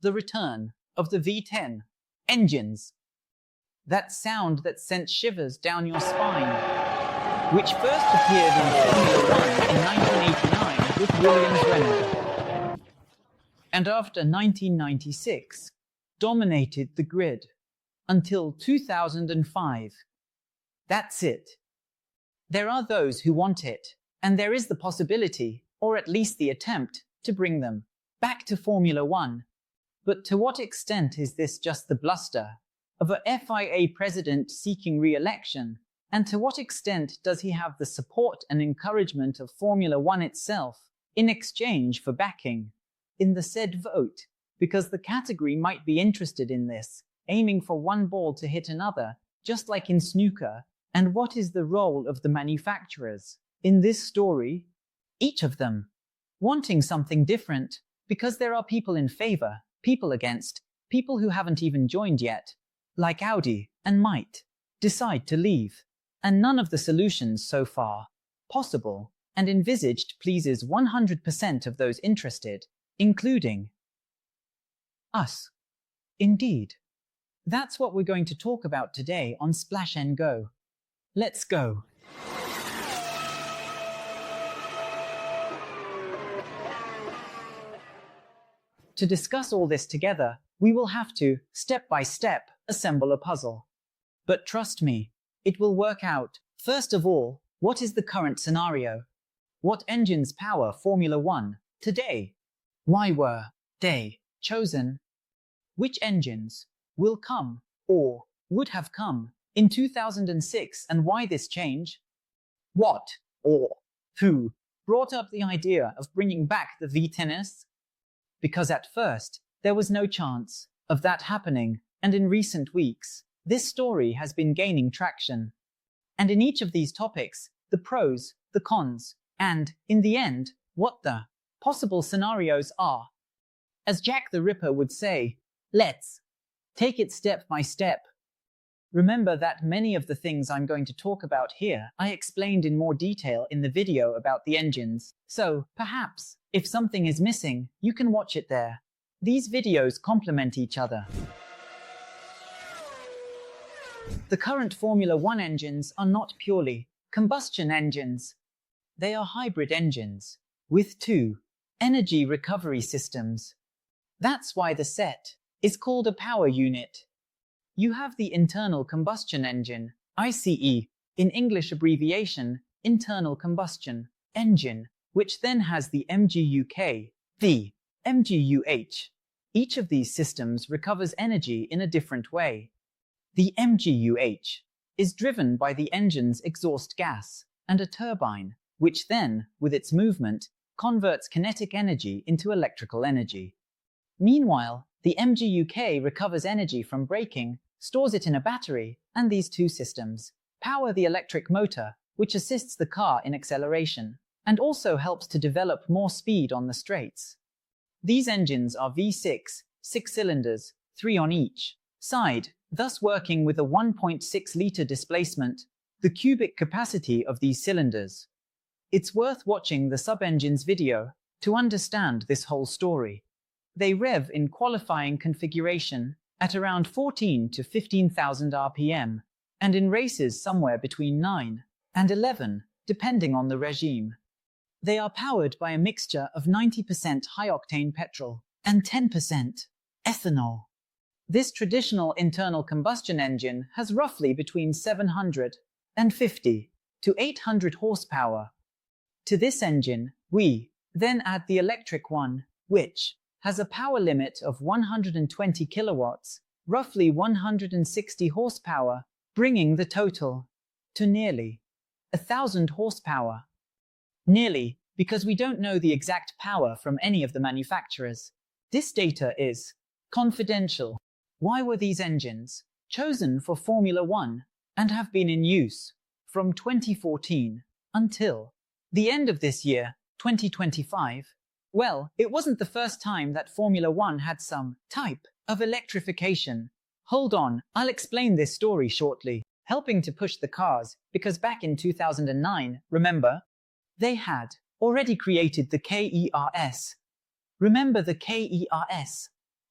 The return of the V10 engines. That sound that sent shivers down your spine, which first appeared in Formula 1 in 1989 with Williams-Renault, and after 1996 dominated the grid until 2005. That's it. There are those who want it, and there is the possibility, or at least the attempt, to bring them back to Formula 1. But to what extent is this just the bluster of a FIA president seeking re-election, and to what extent does he have the support and encouragement of Formula 1 itself in exchange for backing in the said vote, because the category might be interested in this, aiming for one ball to hit another, just like in snooker? And what is the role of the manufacturers in this story? Each of them wanting something different, because there are people in favor, people against, people who haven't even joined yet, like Audi, and might decide to leave. And none of the solutions so far possible and envisaged pleases 100% of those interested, including us. Indeed. That's what we're going to talk about today on Splash and Go. Let's go. To discuss all this together, we will have to, step by step, assemble a puzzle. But trust me, it will work out. First of all, what is the current scenario? What engines power Formula 1 today? Why were they chosen? Which engines will come, or would have come, in 2006, and why this change? What, or who, brought up the idea of bringing back the V10s? Because at first, there was no chance of that happening, and in recent weeks, this story has been gaining traction. And in each of these topics, the pros, the cons, and, in the end, what the possible scenarios are. As Jack the Ripper would say, let's take it step by step. Remember that many of the things I'm going to talk about here I explained in more detail in the video about the engines, so perhaps, if something is missing, you can watch it there. These videos complement each other. The current Formula 1 engines are not purely combustion engines. They are hybrid engines with two energy recovery systems. That's why the set is called a power unit. You have the internal combustion engine, ICE, in English abbreviation, internal combustion engine, which then has the MGUK, the MGUH. Each of these systems recovers energy in a different way. The MGUH is driven by the engine's exhaust gas and a turbine, which then, with its movement, converts kinetic energy into electrical energy. Meanwhile, the MGUK recovers energy from braking, stores it in a battery, and these two systems power the electric motor, which assists the car in acceleration, and also helps to develop more speed on the straights. These engines are V6, 6 cylinders, 3 on each side, thus working with a 1.6-liter displacement, the cubic capacity of these cylinders. It's worth watching the sub-engines video to understand this whole story. They rev in qualifying configuration at around 14 to 15,000 RPM, and in races somewhere between 9 and 11, depending on the regime. They are powered by a mixture of 90% high-octane petrol and 10% ethanol. This traditional internal combustion engine has roughly between 750 to 800 horsepower. To this engine, we then add the electric one, which has a power limit of 120 kilowatts, roughly 160 horsepower, bringing the total to nearly 1,000 horsepower. Nearly, because we don't know the exact power from any of the manufacturers. This data is confidential. Why were these engines chosen for Formula 1 and have been in use from 2014 until the end of this year, 2025? Well, it wasn't the first time that Formula 1 had some type of electrification. Hold on, I'll explain this story shortly. Helping to push the cars, because back in 2009, remember, they had already created the KERS. Remember the KERS?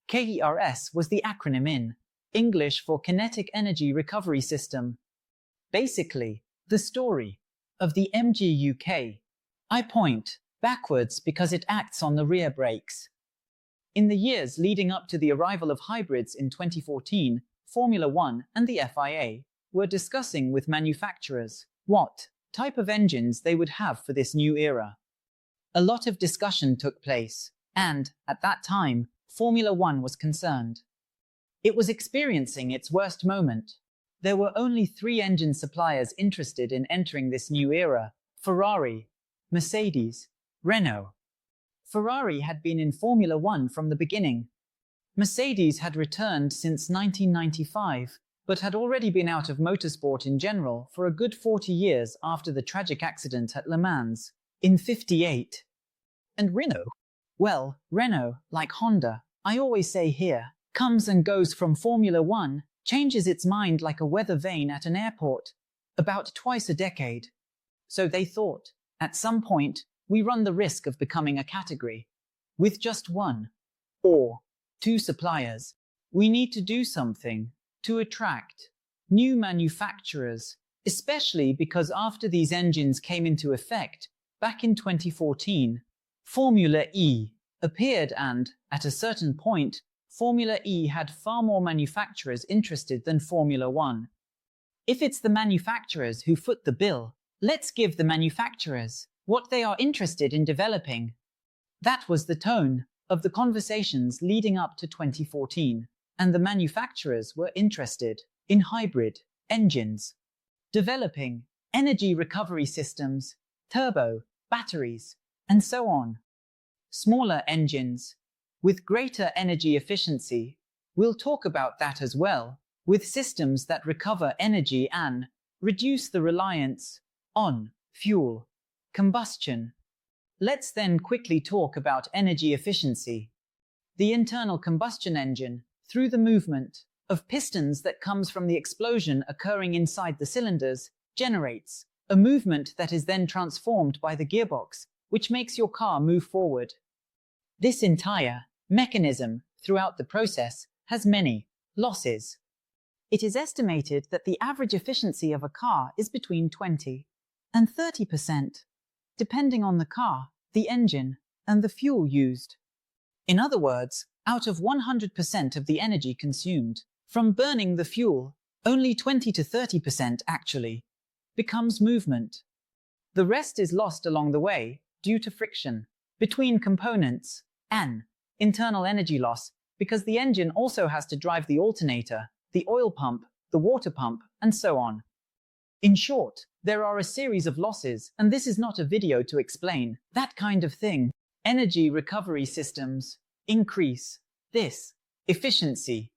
KERS was the acronym in English for Kinetic Energy Recovery System. Basically, the story of the MGUK. I point backwards because it acts on the rear brakes. In the years leading up to the arrival of hybrids in 2014, Formula One and the FIA were discussing with manufacturers what type of engines they would have for this new era. A lot of discussion took place, and, at that time, Formula One was concerned. It was experiencing its worst moment. There were only 3 engine suppliers interested in entering this new era: Ferrari, Mercedes, Renault. Ferrari had been in Formula One from the beginning. Mercedes had returned since 1995, but had already been out of motorsport in general for a good 40 years after the tragic accident at Le Mans in '58. And Renault? Well, Renault, like Honda, I always say here, comes and goes from Formula One, changes its mind like a weather vane at an airport, about twice a decade. So they thought, at some point, we run the risk of becoming a category with just 1 or 2 suppliers. We need to do something to attract new manufacturers, especially because after these engines came into effect, back in 2014, Formula E appeared and, at a certain point, Formula E had far more manufacturers interested than Formula One. If it's the manufacturers who foot the bill, let's give the manufacturers what they are interested in developing. That was the tone of the conversations leading up to 2014, and the manufacturers were interested in hybrid engines, developing energy recovery systems, turbo, batteries, and so on. Smaller engines with greater energy efficiency. We'll talk about that as well, with systems that recover energy and reduce the reliance on fuel combustion. Let's then quickly talk about energy efficiency. The internal combustion engine, through the movement of pistons that comes from the explosion occurring inside the cylinders, generates a movement that is then transformed by the gearbox, which makes your car move forward. This entire mechanism throughout the process has many losses. It is estimated that the average efficiency of a car is between 20 and 30%, depending on the car, the engine, and the fuel used. In other words, out of 100% of the energy consumed from burning the fuel, only 20 to 30% actually becomes movement. The rest is lost along the way due to friction between components and internal energy loss, because the engine also has to drive the alternator, the oil pump, the water pump, and so on. In short, there are a series of losses, and this is not a video to explain that kind of thing. Energy recovery systems increase this efficiency.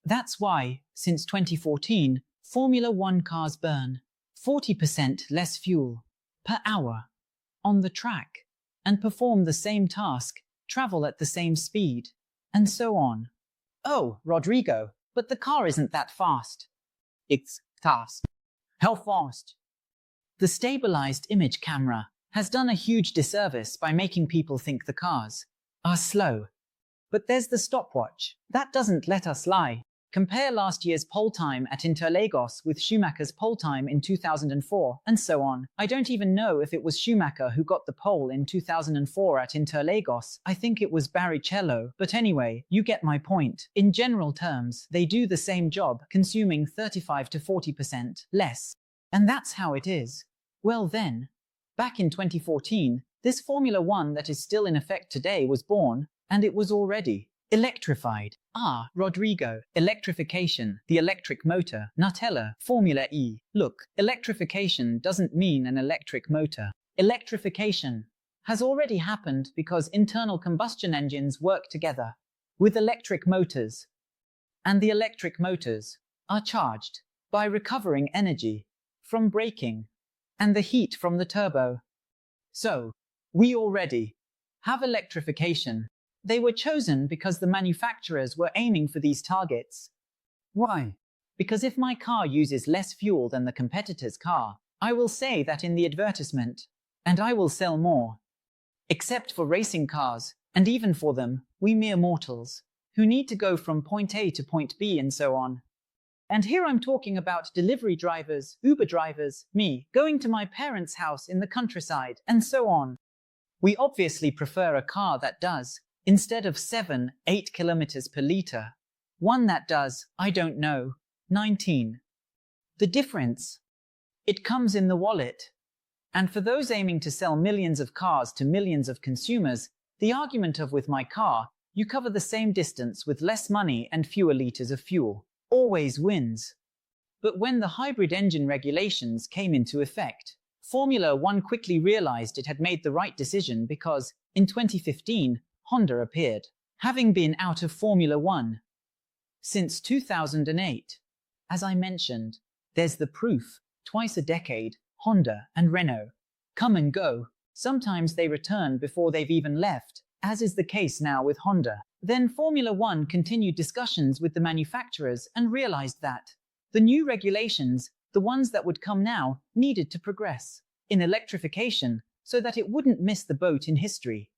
That's why, since 2014, Formula One cars burn 40% less fuel per hour on the track and perform the same task, travel at the same speed, and so on. Oh, Rodrigo, but the car isn't that fast. It's fast. How fast? The stabilized image camera has done a huge disservice by making people think the cars are slow. But there's the stopwatch. That doesn't let us lie. Compare last year's pole time at Interlagos with Schumacher's pole time in 2004, and so on. I don't even know if it was Schumacher who got the pole in 2004 at Interlagos. I think it was Barrichello, but anyway, you get my point. In general terms, they do the same job, consuming 35 to 40% less. And that's how it is. Well then, back in 2014, this Formula One that is still in effect today was born, and it was already electrified. Ah, Rodrigo, electrification, the electric motor, Nutella, Formula E. Look, electrification doesn't mean an electric motor. Electrification has already happened because internal combustion engines work together with electric motors. And the electric motors are charged by recovering energy from braking and the heat from the turbo. So, we already have electrification. They were chosen because the manufacturers were aiming for these targets. Why? Because if my car uses less fuel than the competitor's car, I will say that in the advertisement, and I will sell more. Except for racing cars, and even for them, we mere mortals, who need to go from point A to point B and so on. And here I'm talking about delivery drivers, Uber drivers, me, going to my parents' house in the countryside, and so on. We obviously prefer a car that does, instead of 7, 8 kilometers per liter, one that does, I don't know, 19. The difference? It comes in the wallet. And for those aiming to sell millions of cars to millions of consumers, the argument of with my car, you cover the same distance with less money and fewer liters of fuel, always wins. But when the hybrid engine regulations came into effect, Formula One quickly realized it had made the right decision because, in 2015, Honda appeared, having been out of Formula One since 2008. As I mentioned, there's the proof, twice a decade, Honda and Renault come and go. Sometimes they return before they've even left, as is the case now with Honda. Then Formula One continued discussions with the manufacturers and realized that the new regulations, the ones that would come now, needed to progress in electrification so that it wouldn't miss the boat in history.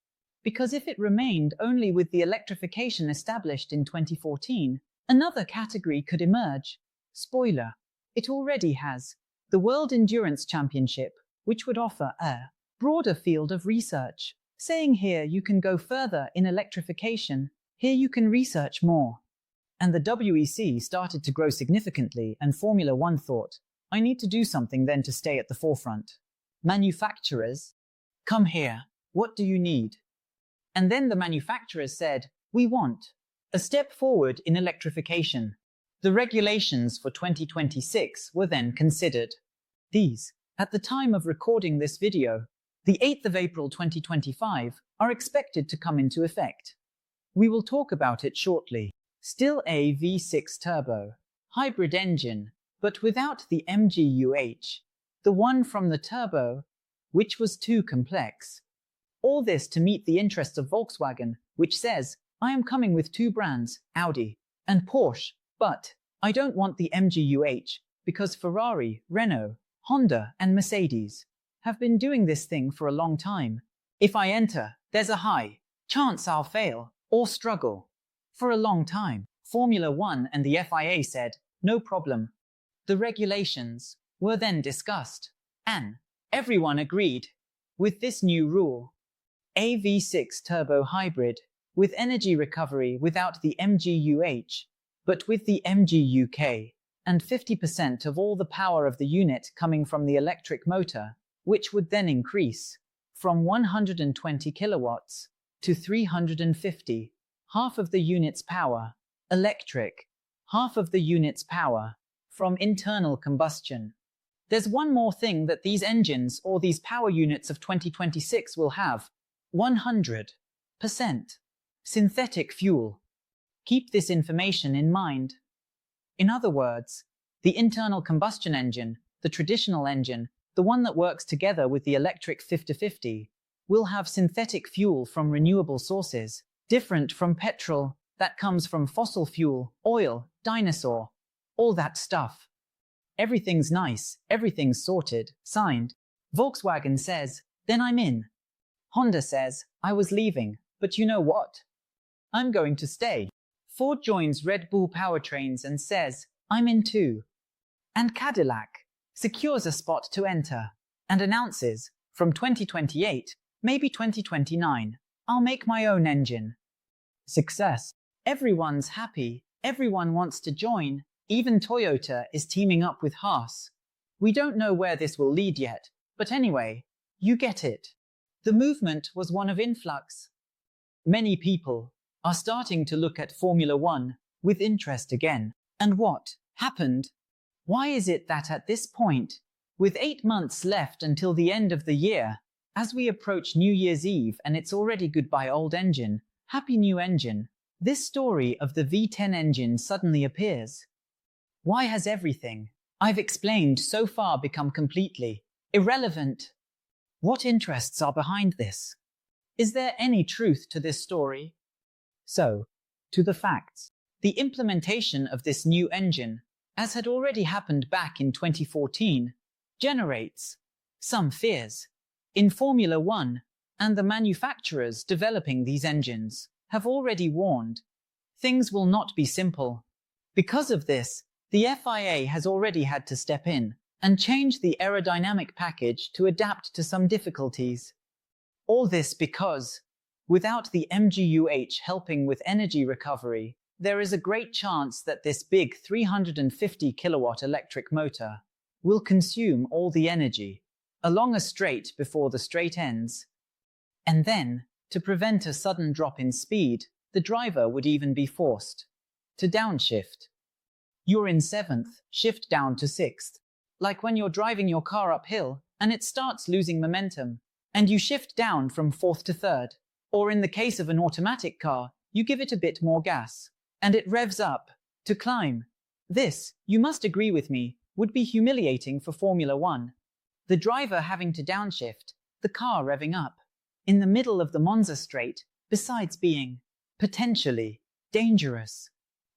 Because if it remained only with the electrification established in 2014, another category could emerge. Spoiler, it already has. The World Endurance Championship, which would offer a broader field of research. Saying here you can go further in electrification, here you can research more. And the WEC started to grow significantly, and Formula One thought, I need to do something then to stay at the forefront. Manufacturers, come here, what do you need? And then the manufacturers said, we want a step forward in electrification. The regulations for 2026 were then considered. These, at the time of recording this video, the 8th of April 2025, are expected to come into effect. We will talk about it shortly. Still a V6 turbo hybrid engine, but without the MGUH, the one from the turbo, which was too complex. All this to meet the interest of Volkswagen, which says, I am coming with two brands, Audi and Porsche, but I don't want the MGUH, because Ferrari, Renault, Honda and Mercedes have been doing this thing for a long time. If I enter, there's a high chance I'll fail or struggle. For a long time, Formula One and the FIA said, no problem. The regulations were then discussed, and everyone agreed with this new rule. A V6 turbo hybrid, with energy recovery without the MGUH, but with the MGUK, and 50% of all the power of the unit coming from the electric motor, which would then increase from 120 kilowatts to 350, half of the unit's power electric, half of the unit's power from internal combustion. There's one more thing that these engines or these power units of 2026 will have: 100% synthetic fuel. Keep this information in mind. In other words, the internal combustion engine, the traditional engine, the one that works together with the electric 50-50, will have synthetic fuel from renewable sources, different from petrol that comes from fossil fuel, oil, dinosaur, all that stuff. Everything's nice, everything's sorted, signed. Volkswagen says, then I'm in. Honda says, I was leaving, but you know what? I'm going to stay. Ford joins Red Bull powertrains and says, I'm in too. And Cadillac secures a spot to enter and announces, from 2028, maybe 2029, I'll make my own engine. Success. Everyone's happy, everyone wants to join, even Toyota is teaming up with Haas. We don't know where this will lead yet, but anyway, you get it. The movement was one of influx. Many people are starting to look at Formula One with interest again. And what happened? Why is it that at this point, with 8 months left until the end of the year, as we approach New Year's Eve and it's already goodbye old engine, happy new engine, this story of the V10 engine suddenly appears? Why has everything I've explained so far become completely irrelevant? What interests are behind this? Is there any truth to this story? So, to the facts. The implementation of this new engine, as had already happened back in 2014, generates some fears in Formula One, and the manufacturers developing these engines have already warned. things will not be simple. Because of this, the FIA has already had to step in and change the aerodynamic package to adapt to some difficulties. All this because, without the MGUH helping with energy recovery, there is a great chance that this big 350 kilowatt electric motor will consume all the energy along a straight before the straight ends. And then, to prevent a sudden drop in speed, the driver would even be forced to downshift. You're in 7th, shift down to 6th. Like when you're driving your car uphill and it starts losing momentum, and you shift down from 4th to 3rd. Or in the case of an automatic car, you give it a bit more gas, and it revs up to climb. This, you must agree with me, would be humiliating for Formula One. The driver having to downshift, the car revving up, in the middle of the Monza straight, besides being potentially dangerous.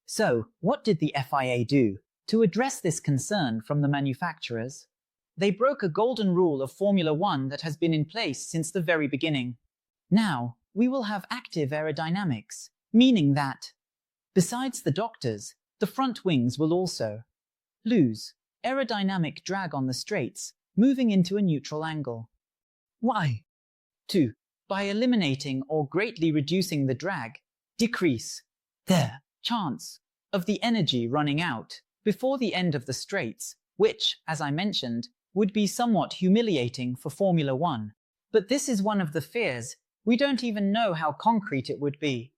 So, what did the FIA do to address this concern from the manufacturers? They broke a golden rule of Formula One that has been in place since the very beginning. Now, we will have active aerodynamics, meaning that, besides the doctors, the front wings will also lose aerodynamic drag on the straights, moving into a neutral angle. Why? 2. By eliminating or greatly reducing the drag, decrease the chance of the energy running out before the end of the straights, which, as I mentioned, would be somewhat humiliating for Formula One. But this is one of the fears. We don't even know how concrete it would be.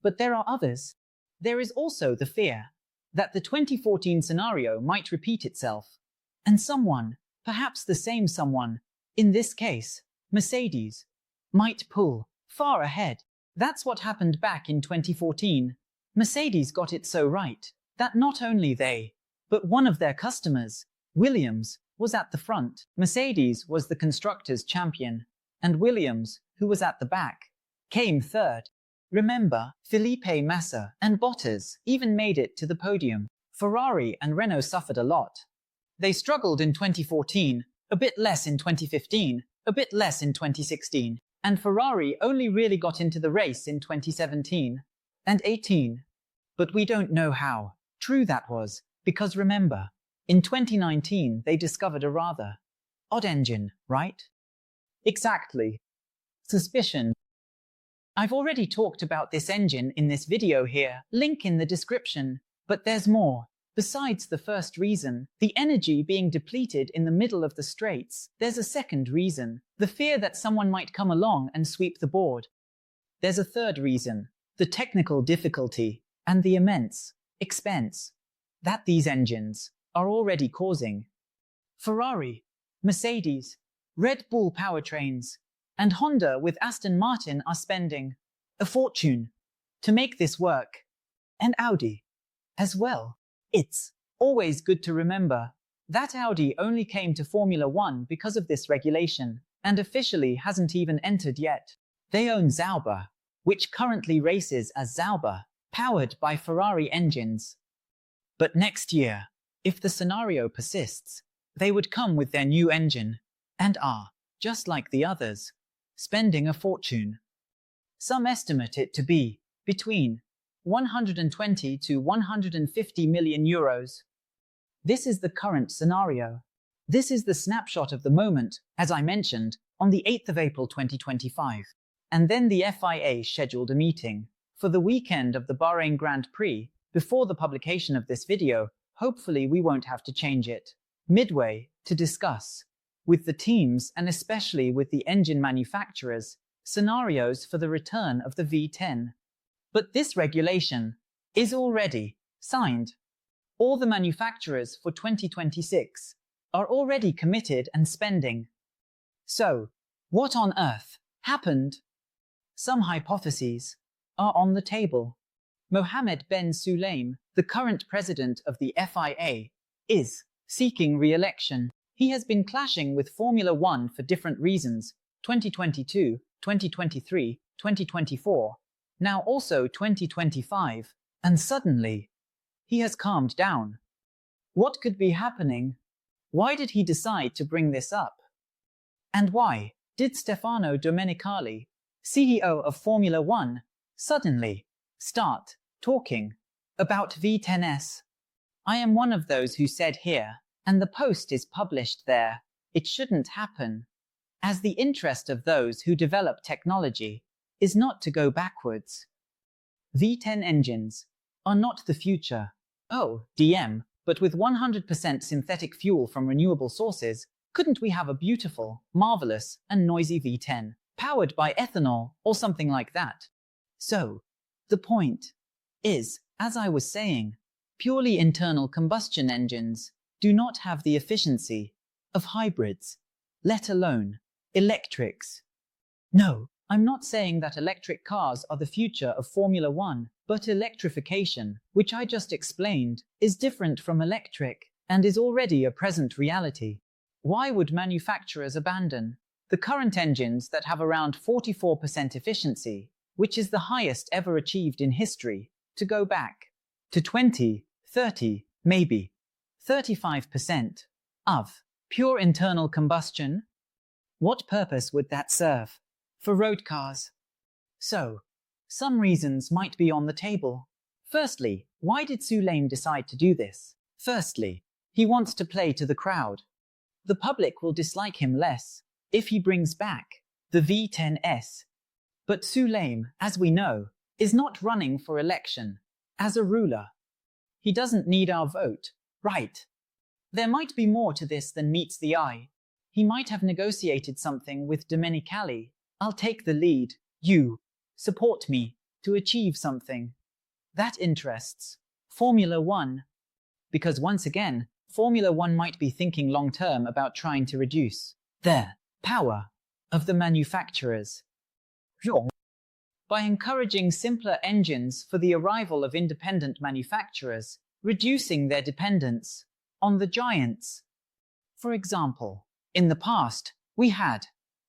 But there are others. There is also the fear that the 2014 scenario might repeat itself, and someone, perhaps the same someone, in this case, Mercedes, might pull far ahead. That's what happened back in 2014. Mercedes got it so right that not only they, but one of their customers, Williams, was at the front. Mercedes was the constructors' champion, and Williams, who was at the back, came third. Remember, Felipe Massa and Bottas even made it to the podium. Ferrari and Renault suffered a lot. They struggled in 2014, a bit less in 2015, a bit less in 2016, and Ferrari only really got into the race in 2017 and 18. But we don't know how true that was, because remember, in 2019 they discovered a rather odd engine, right? Exactly. Suspicion. I've already talked about this engine in this video here, link in the description, but there's more. Besides the first reason, the energy being depleted in the middle of the straights, there's a second reason, the fear that someone might come along and sweep the board. There's a third reason, the technical difficulty and the immense expense that these engines are already causing. Ferrari, Mercedes, Red Bull powertrains, and Honda with Aston Martin are spending a fortune to make this work, and Audi as well. It's always good to remember that Audi only came to Formula One because of this regulation, and officially hasn't even entered yet. They own Sauber, which currently races as Sauber, powered by Ferrari engines. But next year, if the scenario persists, they would come with their new engine, and are, just like the others, spending a fortune. Some estimate it to be between 120 to 150 million euros. This is the current scenario. This is the snapshot of the moment, as I mentioned, on the 8th of April 2025. And then the FIA scheduled a meeting for the weekend of the Bahrain Grand Prix. Before the publication of this video, hopefully we won't have to change it midway, to discuss with the teams and especially with the engine manufacturers scenarios for the return of the V10. But this regulation is already signed. All the manufacturers for 2026 are already committed and spending. So, what on earth happened? Some hypotheses are on the table. Mohammed Ben Sulayem, the current president of the FIA, is seeking re-election. He has been clashing with Formula One for different reasons, 2022, 2023, 2024, now also 2025, and suddenly, he has calmed down. What could be happening? Why did he decide to bring this up? And why did Stefano Domenicali, CEO of Formula One, suddenly start talking about V10s. I am one of those who said here, and the post is published there, it shouldn't happen, as the interest of those who develop technology is not to go backwards. V10 engines are not the future. Oh, DM, but with 100% synthetic fuel from renewable sources, couldn't we have a beautiful, marvelous, and noisy V10, powered by ethanol or something like that? So, the point is, as I was saying, purely internal combustion engines do not have the efficiency of hybrids, let alone electrics. No, I'm not saying that electric cars are the future of Formula One, but electrification, which I just explained, is different from electric and is already a present reality. Why would manufacturers abandon the current engines that have around 44% efficiency, which is the highest ever achieved in history, to go back to 20, 30, maybe 35% of pure internal combustion? What purpose would that serve for road cars? So, some reasons might be on the table. Firstly, why did 𝘾𝙤𝙥𝙮𝙧𝙞𝙜𝙤 decide to do this? Firstly, he wants to play to the crowd. The public will dislike him less if he brings back the V10s. But 𝘾𝙤𝙥𝙮𝙧𝙞𝙜𝙤, as we know, is not running for election as a ruler. He doesn't need our vote, right? There might be more to this than meets the eye. He might have negotiated something with 𝘾𝙤𝙤𝙤. I'll take the lead, you support me to achieve something that interests Formula One. Because once again, Formula One might be thinking long-term about trying to reduce the power of the manufacturers by encouraging simpler engines for the arrival of independent manufacturers, reducing their dependence on the giants. For example, in the past, we had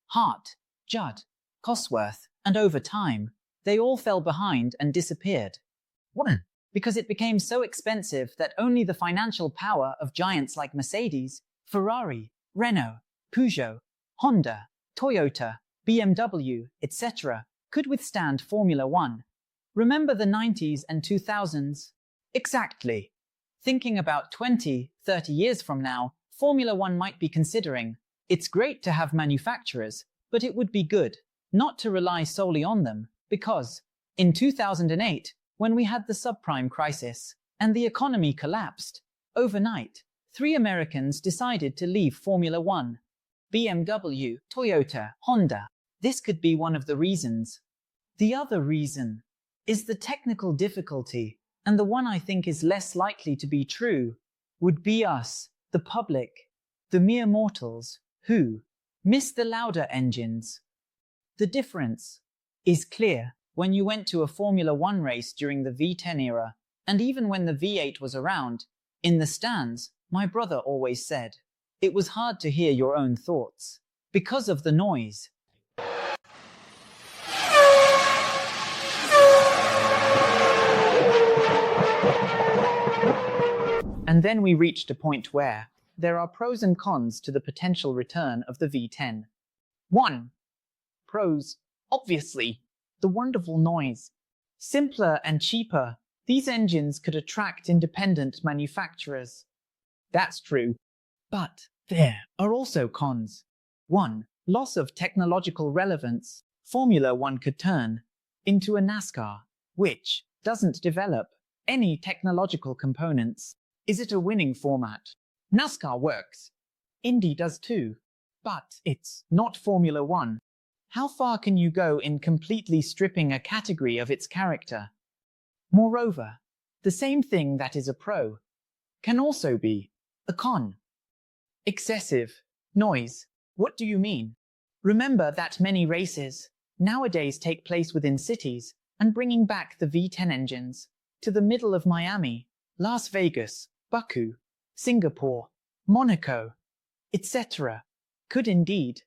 Hart, Judd, Cosworth, and over time, they all fell behind and disappeared. One, because it became so expensive that only the financial power of giants like Mercedes, Ferrari, Renault, Peugeot, Honda, Toyota, BMW, etc. could withstand Formula One. Remember the 90s and 2000s? Exactly. Thinking about 20, 30 years from now, Formula One might be considering, it's great to have manufacturers, but it would be good not to rely solely on them, because in 2008, when we had the subprime crisis and the economy collapsed, overnight, 3 Americans decided to leave Formula One: BMW, Toyota, Honda. This could be one of the reasons. The other reason is the technical difficulty, and the one I think is less likely to be true, would be us, the public, the mere mortals, who miss the louder engines. The difference is clear when you went to a Formula One race during the V10 era, and even when the V8 was around, in the stands, my brother always said, it was hard to hear your own thoughts, because of the noise. And then we reached a point where there are pros and cons to the potential return of the V10. 1. Pros. Obviously, the wonderful noise. Simpler and cheaper, these engines could attract independent manufacturers. That's true. But there are also cons. 1. Loss of technological relevance. Formula One could turn into a NASCAR, which doesn't develop any technological components. Is it a winning format? NASCAR works. Indy does too. But it's not Formula One. How far can you go in completely stripping a category of its character? Moreover, the same thing that is a pro can also be a con. Excessive noise. What do you mean? Remember that many races nowadays take place within cities, and bringing back the V10 engines to the middle of Miami, Las Vegas, Baku, Singapore, Monaco, etc. could indeed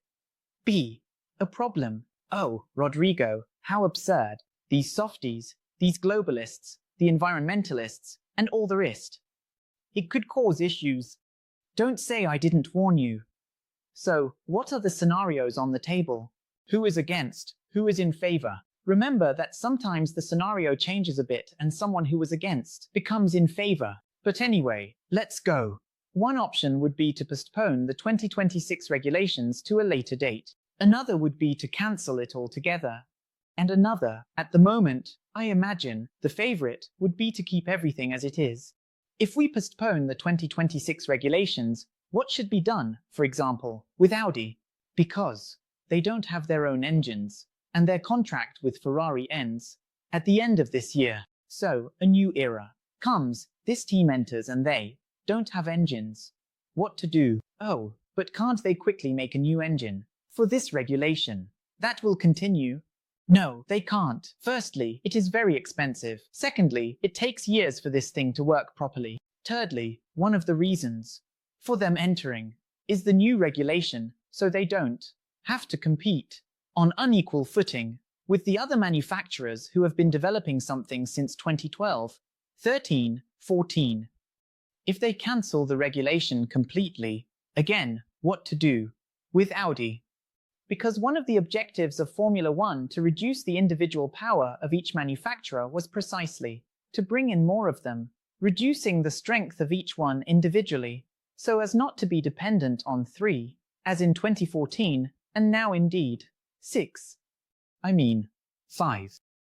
be a problem. Oh, Rodrigo, how absurd. These softies, these globalists, the environmentalists, and all the rest. It could cause issues. Don't say I didn't warn you. So, what are the scenarios on the table? Who is against? Who is in favor? Remember that sometimes the scenario changes a bit and someone who was against becomes in favor. But anyway, let's go. One option would be to postpone the 2026 regulations to a later date. Another would be to cancel it altogether. And another, at the moment, I imagine, the favorite, would be to keep everything as it is. If we postpone the 2026 regulations, what should be done, for example, with Audi? Because they don't have their own engines, and their contract with Ferrari ends at the end of this year. So, a new era comes, this team enters and they don't have engines. What to do? Oh, but can't they quickly make a new engine for this regulation? That will continue. No, they can't. Firstly, it is very expensive. Secondly, it takes years for this thing to work properly. Thirdly, one of the reasons for them entering is the new regulation, so they don't have to compete on unequal footing with the other manufacturers who have been developing something since 2012, 13, 14. If they cancel the regulation completely, again, what to do with Audi? Because one of the objectives of Formula One to reduce the individual power of each manufacturer was precisely to bring in more of them, reducing the strength of each one individually, so as not to be dependent on 3, as in 2014, and now indeed 5,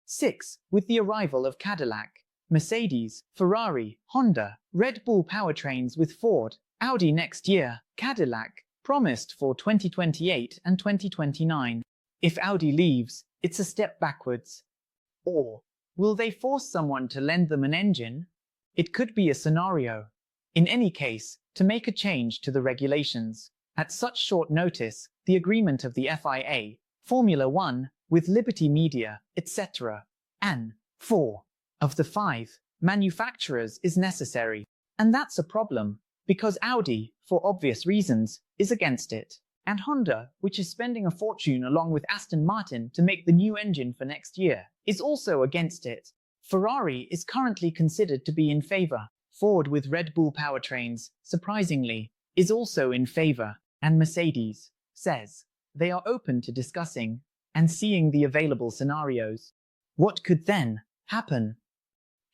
6, with the arrival of Cadillac, Mercedes, Ferrari, Honda, Red Bull powertrains with Ford, Audi next year, Cadillac, promised for 2028 and 2029. If Audi leaves, it's a step backwards. Or, will they force someone to lend them an engine? It could be a scenario. In any case, to make a change to the regulations at such short notice, the agreement of the FIA, Formula One, with Liberty Media, etc., and 4 of the 5 manufacturers is necessary. And that's a problem, because Audi, for obvious reasons, is against it. And Honda, which is spending a fortune along with Aston Martin to make the new engine for next year, is also against it. Ferrari is currently considered to be in favor. Ford with Red Bull powertrains, surprisingly, is also in favor. And Mercedes says they are open to discussing and seeing the available scenarios. What could then happen?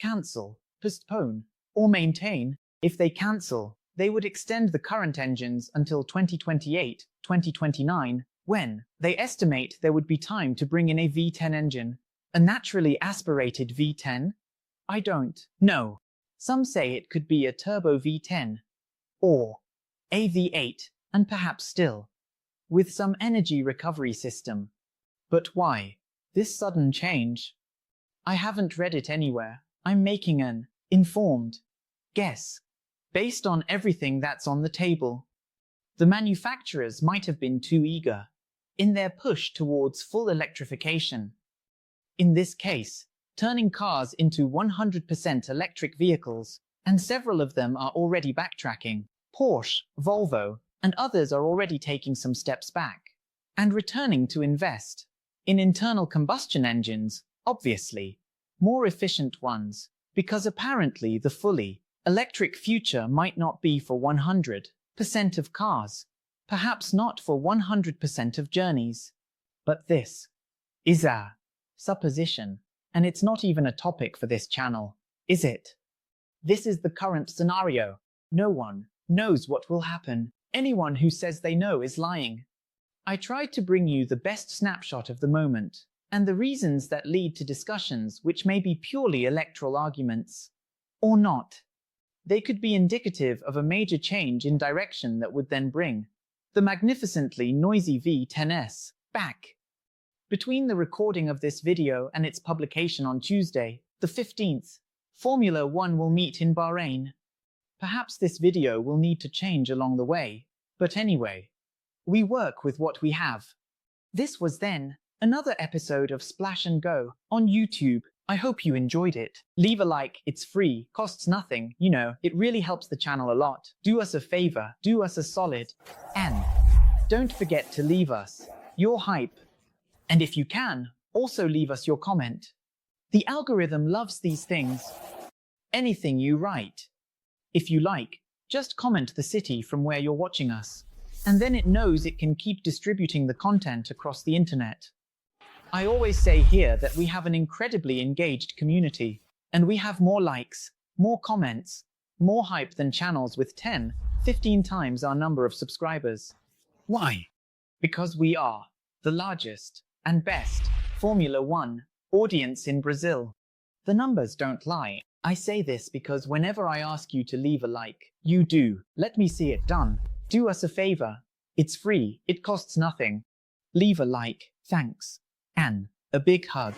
Cancel, postpone, or maintain? If they cancel, they would extend the current engines until 2028, 2029, when they estimate there would be time to bring in a V10 engine. A naturally aspirated V10? I don't know. Some say it could be a turbo V10, or a V8, and perhaps still, with some energy recovery system. But why this sudden change? I haven't read it anywhere. I'm making an informed guess, based on everything that's on the table. The manufacturers might have been too eager in their push towards full electrification. In this case, turning cars into 100% electric vehicles, and several of them are already backtracking. Porsche, Volvo, and others are already taking some steps back, and returning to invest in internal combustion engines, obviously, more efficient ones, because apparently the fully electric future might not be for 100% of cars, perhaps not for 100% of journeys. But this is a supposition, and it's not even a topic for this channel, is it? This is the current scenario. No one knows what will happen. Anyone who says they know is lying. I tried to bring you the best snapshot of the moment, and the reasons that lead to discussions which may be purely electoral arguments. Or not. They could be indicative of a major change in direction that would then bring the magnificently noisy V10s back. Between the recording of this video and its publication on Tuesday, the 15th, Formula One will meet in Bahrain. Perhaps this video will need to change along the way, but anyway, we work with what we have. This was then another episode of Splash and Go on YouTube. I hope you enjoyed it. Leave a like, it's free, costs nothing, you know, it really helps the channel a lot. Do us a favor, do us a solid, and don't forget to leave us your hype. And if you can, also leave us your comment. The algorithm loves these things. Anything you write. If you like, just comment the city from where you're watching us, and then it knows it can keep distributing the content across the internet. I always say here that we have an incredibly engaged community, and we have more likes, more comments, more hype than channels with 10, 15 times our number of subscribers. Why? Because we are the largest and best Formula One audience in Brazil. The numbers don't lie. I say this because whenever I ask you to leave a like, you do. Let me see it done. Do us a favor. It's free. It costs nothing. Leave a like. Thanks. And a big hug.